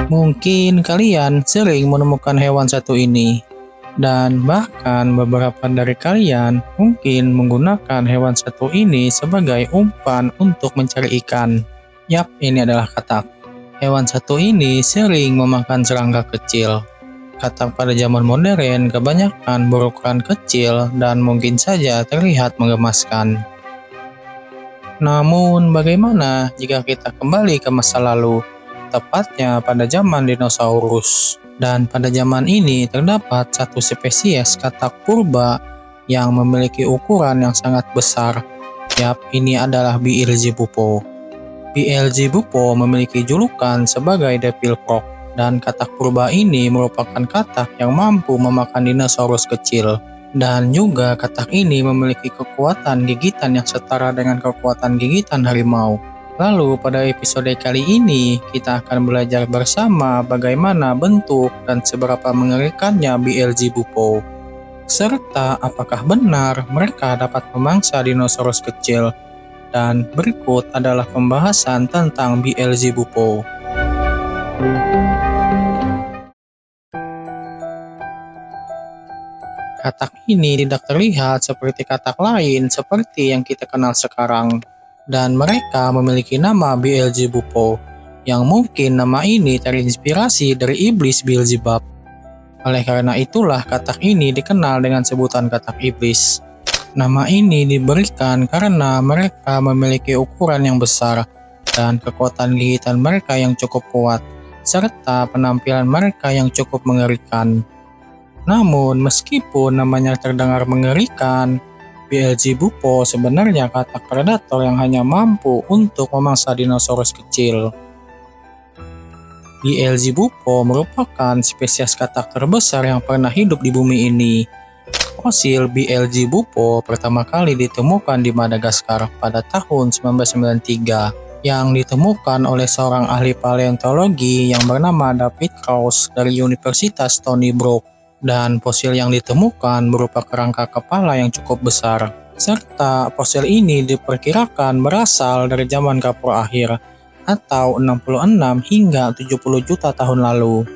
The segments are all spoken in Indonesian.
Mungkin kalian sering menemukan hewan satu ini, dan bahkan beberapa dari kalian mungkin menggunakan hewan satu ini sebagai umpan untuk mencari ikan. Yap, ini adalah katak. Hewan satu ini sering memakan serangga kecil. Katak pada zaman modern kebanyakan berukuran kecil dan mungkin saja terlihat menggemaskan. Namun bagaimana jika kita kembali ke masa lalu, tepatnya pada zaman dinosaurus? Dan pada zaman ini terdapat satu spesies katak purba yang memiliki ukuran yang sangat besar. Yap, ini adalah Beelzebufo. Beelzebufo memiliki julukan sebagai Devil Frog, dan katak purba ini merupakan katak yang mampu memakan dinosaurus kecil. Dan juga katak ini memiliki kekuatan gigitan yang setara dengan kekuatan gigitan harimau. Lalu pada episode kali ini kita akan belajar bersama bagaimana bentuk dan seberapa mengerikannya Beelzebufo, serta apakah benar mereka dapat memangsa dinosaurus kecil. Dan berikut adalah pembahasan tentang Beelzebufo. Katak ini tidak terlihat seperti katak lain seperti yang kita kenal sekarang. Dan mereka memiliki nama Beelzebufo, yang mungkin nama ini terinspirasi dari iblis Beelzebub. Oleh karena itulah katak ini dikenal dengan sebutan katak iblis. Nama ini diberikan karena mereka memiliki ukuran yang besar dan kekuatan gigitan mereka yang cukup kuat, serta penampilan mereka yang cukup mengerikan. Namun meskipun namanya terdengar mengerikan, Beelzebufo sebenarnya katak predator yang hanya mampu untuk memangsa dinosaurus kecil. Beelzebufo merupakan spesies katak terbesar yang pernah hidup di bumi ini. Fosil Beelzebufo pertama kali ditemukan di Madagaskar pada tahun 1993, yang ditemukan oleh seorang ahli paleontologi yang bernama David Krause dari Universitas Stony Brook. Dan fosil yang ditemukan berupa kerangka kepala yang cukup besar, serta fosil ini diperkirakan berasal dari zaman Kapur akhir atau 66 hingga 70 juta tahun lalu.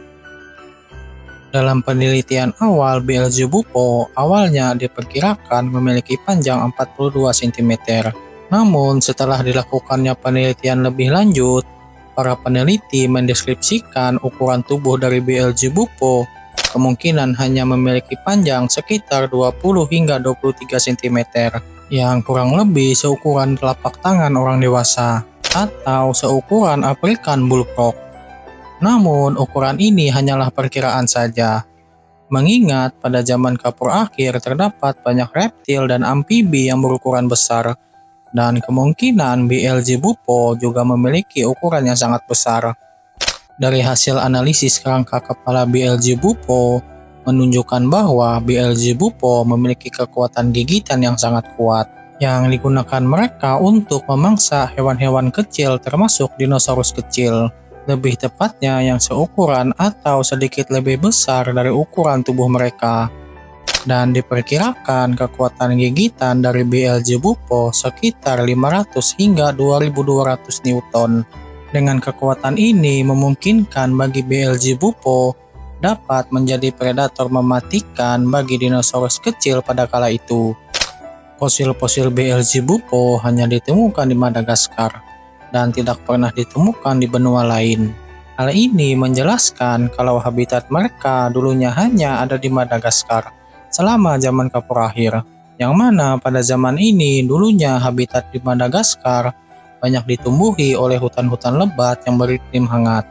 Dalam penelitian awal, Beelzebufo awalnya diperkirakan memiliki panjang 42 cm. Namun setelah dilakukannya penelitian lebih lanjut, para peneliti mendeskripsikan ukuran tubuh dari Beelzebufo kemungkinan hanya memiliki panjang sekitar 20 hingga 23 cm, yang kurang lebih seukuran telapak tangan orang dewasa atau seukuran African bullfrog. Namun ukuran ini hanyalah perkiraan saja, mengingat pada zaman Kapur akhir terdapat banyak reptil dan amfibi yang berukuran besar, dan kemungkinan Beelzebufo juga memiliki ukuran yang sangat besar. Dari hasil analisis kerangka kepala Beelzebufo menunjukkan bahwa Beelzebufo memiliki kekuatan gigitan yang sangat kuat, yang digunakan mereka untuk memangsa hewan-hewan kecil termasuk dinosaurus kecil, lebih tepatnya yang seukuran atau sedikit lebih besar dari ukuran tubuh mereka. Dan diperkirakan kekuatan gigitan dari Beelzebufo sekitar 500 hingga 2200 Newton. Dengan kekuatan ini memungkinkan bagi Beelzebufo dapat menjadi predator mematikan bagi dinosaurus kecil pada kala itu. Fosil-fosil Beelzebufo hanya ditemukan di Madagaskar dan tidak pernah ditemukan di benua lain. Hal ini menjelaskan kalau habitat mereka dulunya hanya ada di Madagaskar selama zaman Kapur akhir, yang mana pada zaman ini dulunya habitat di Madagaskar banyak ditumbuhi oleh hutan-hutan lebat yang beriklim hangat.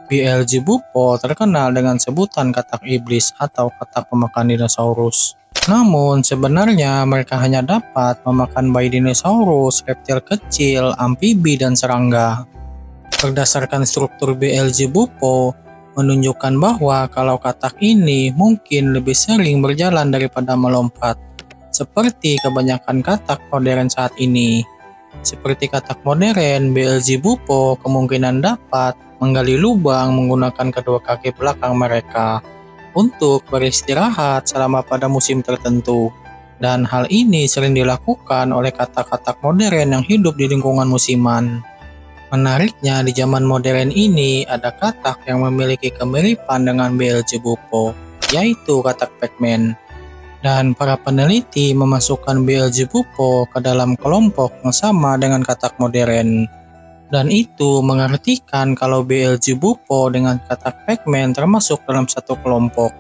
Beelzebufo terkenal dengan sebutan katak iblis atau katak pemakan dinosaurus. Namun sebenarnya mereka hanya dapat memakan bayi dinosaurus, reptil kecil, amfibi, dan serangga. Berdasarkan struktur Beelzebufo menunjukkan bahwa kalau katak ini mungkin lebih sering berjalan daripada melompat, seperti kebanyakan katak modern saat ini. Seperti katak modern, Beelzebufo kemungkinan dapat menggali lubang menggunakan kedua kaki belakang mereka untuk beristirahat selama pada musim tertentu. Dan hal ini sering dilakukan oleh katak-katak modern yang hidup di lingkungan musiman. Menariknya, di zaman modern ini ada katak yang memiliki kemiripan dengan Beelzebufo, yaitu katak Pac-Man. Dan para peneliti memasukkan Beelzebufo ke dalam kelompok yang sama dengan katak modern. Dan itu mengartikan kalau Beelzebufo dengan katak Pac-Man termasuk dalam satu kelompok.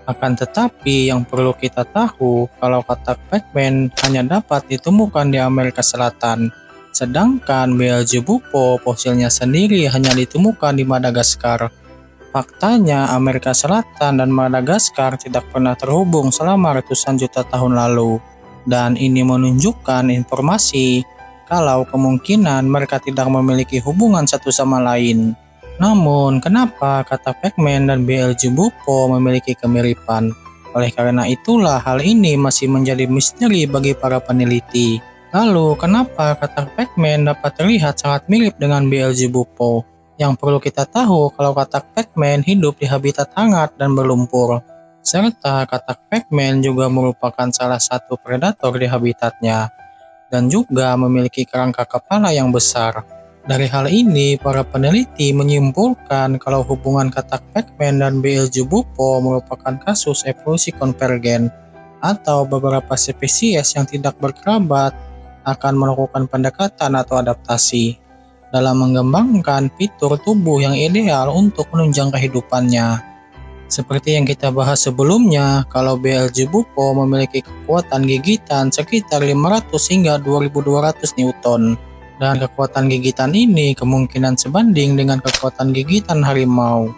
Akan tetapi yang perlu kita tahu kalau katak Pac-Man hanya dapat ditemukan di Amerika Selatan. Sedangkan Beelzebufo fosilnya sendiri hanya ditemukan di Madagaskar. Faktanya Amerika Selatan dan Madagaskar tidak pernah terhubung selama ratusan juta tahun lalu. Dan ini menunjukkan informasi kalau kemungkinan mereka tidak memiliki hubungan satu sama lain. Namun, kenapa kata Pac-Man dan Beelzebufo memiliki kemiripan? Oleh karena itulah hal ini masih menjadi misteri bagi para peneliti. Lalu, kenapa kata Pac-Man dapat terlihat sangat mirip dengan Beelzebufo? Yang perlu kita tahu kalau katak Pac-Man hidup di habitat hangat dan berlumpur. Serta katak Pac-Man juga merupakan salah satu predator di habitatnya. Dan juga memiliki kerangka kepala yang besar. Dari hal ini, para peneliti menyimpulkan kalau hubungan katak Pac-Man dan Beelzebufo merupakan kasus evolusi konvergen, atau beberapa spesies yang tidak berkerabat akan melakukan pendekatan atau adaptasi dalam mengembangkan fitur tubuh yang ideal untuk menunjang kehidupannya. Seperti yang kita bahas sebelumnya, kalau Beelzebufo memiliki kekuatan gigitan sekitar 500 hingga 2200 Newton. Dan kekuatan gigitan ini kemungkinan sebanding dengan kekuatan gigitan harimau.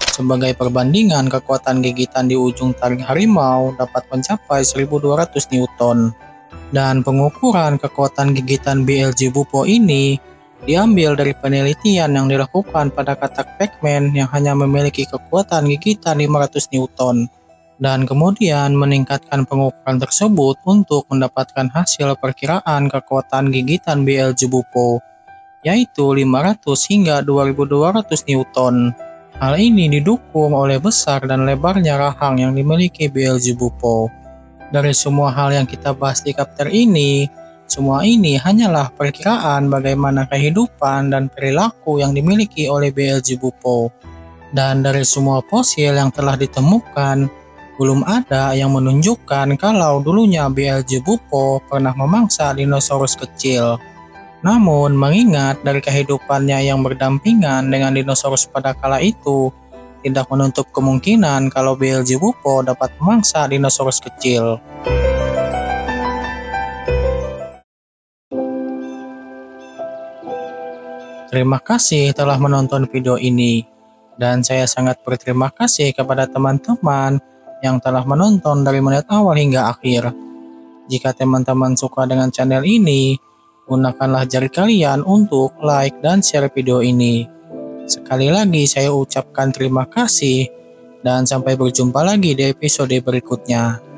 Sebagai perbandingan, kekuatan gigitan di ujung taring harimau dapat mencapai 1200 Newton. Dan pengukuran kekuatan gigitan Beelzebufo ini diambil dari penelitian yang dilakukan pada katak Pac-Man yang hanya memiliki kekuatan gigitan 500 Newton. Dan kemudian meningkatkan pengukuran tersebut untuk mendapatkan hasil perkiraan kekuatan gigitan Beelzebufo, yaitu 500 hingga 2200 Newton. Hal ini didukung oleh besar dan lebarnya rahang yang dimiliki Beelzebufo. Dari semua hal yang kita bahas di chapter ini, semua ini hanyalah perkiraan bagaimana kehidupan dan perilaku yang dimiliki oleh Beelzebufo. Dan dari semua fosil yang telah ditemukan, belum ada yang menunjukkan kalau dulunya Beelzebufo pernah memangsa dinosaurus kecil. Namun, mengingat dari kehidupannya yang berdampingan dengan dinosaurus pada kala itu, tidak menutup kemungkinan kalau Beelzebufo dapat memangsa dinosaurus kecil. Terima kasih telah menonton video ini, dan saya sangat berterima kasih kepada teman-teman yang telah menonton dari menit awal hingga akhir. Jika teman-teman suka dengan channel ini, gunakanlah jari kalian untuk like dan share video ini. Sekali lagi saya ucapkan terima kasih dan sampai berjumpa lagi di episode berikutnya.